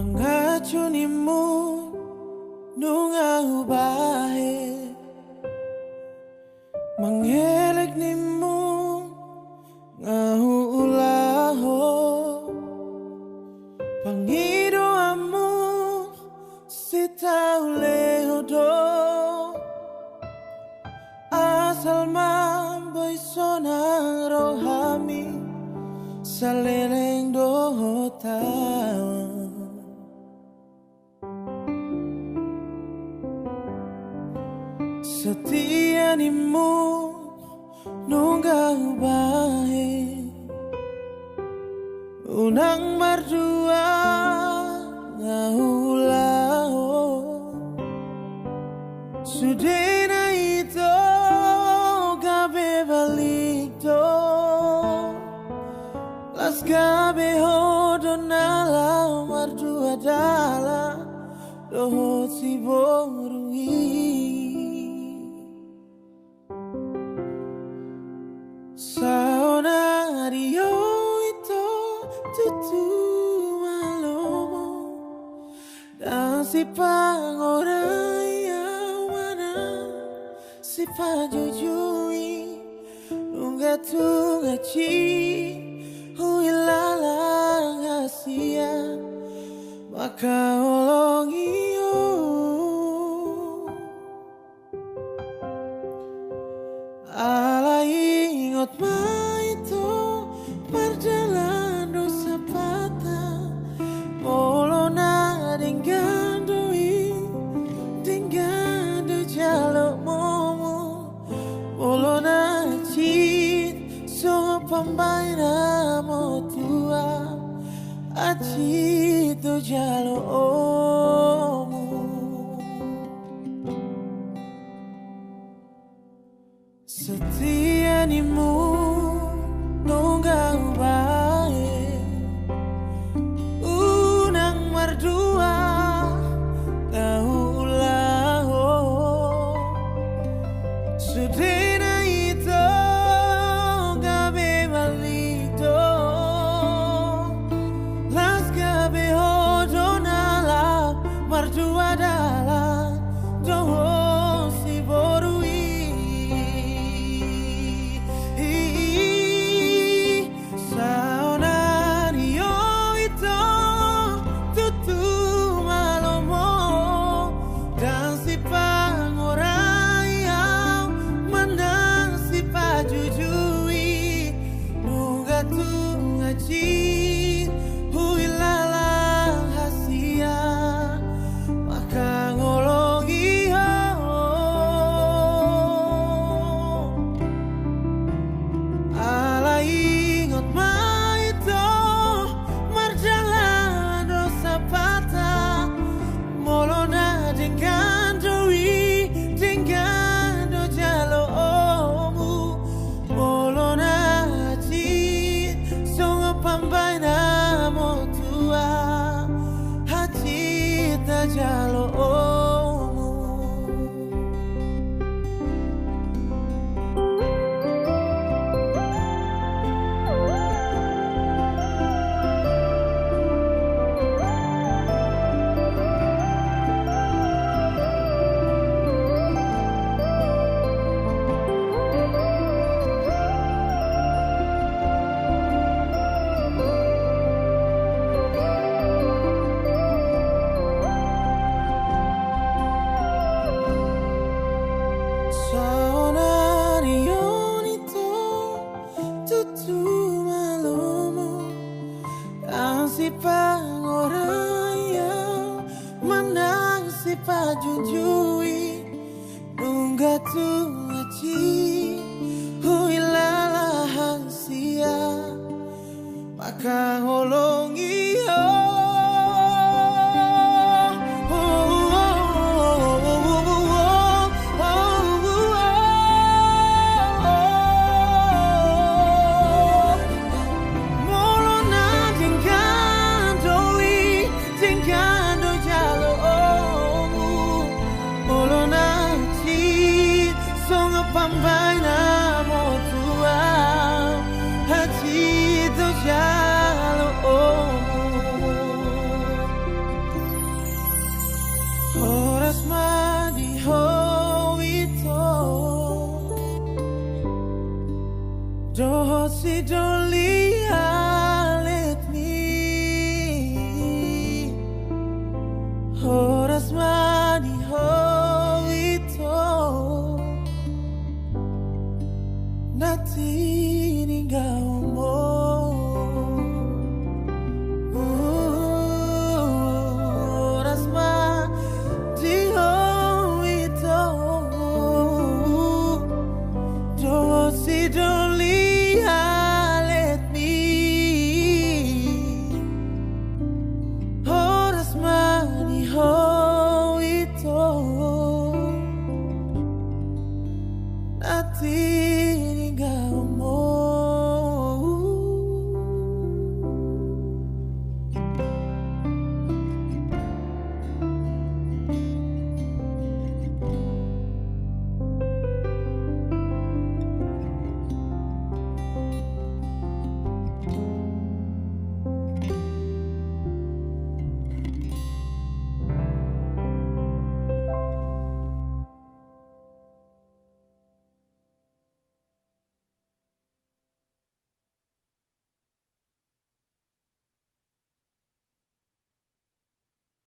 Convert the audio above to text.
Mangacunimu nungahu bahe Mangelek nimu ngahu ulaho Pangidoamu sitau lehodo Asal mamboy sonang rohami Saleleng dohotawa Setia nimu nunggah bahe Unang mardua ngahulao Sudena itu gabe balik do Las gabe hodonala mardua dalan Dohot si borui Saunario itu tutu malomo Dan si pangoraya mana si pajujui Nungga tunga ci huilalang hasia Maka olongio Ingot maito perjalanan dosa patah Molona dengandoi dengando jaluk momo Molona cit so pambaina motua acito jaluk omo Setia nimu nunggah bae Unang mardua ngahulaho Sudena itu gabe balito Las gabe hodonala mardua dalan Doho si borui Jalo omu Pangoraya menang si pajunjui nungga tuaci huilala hansia maka holongi Pambai na motua hati tu jalo Jolly let me Horas mani ho ito Nati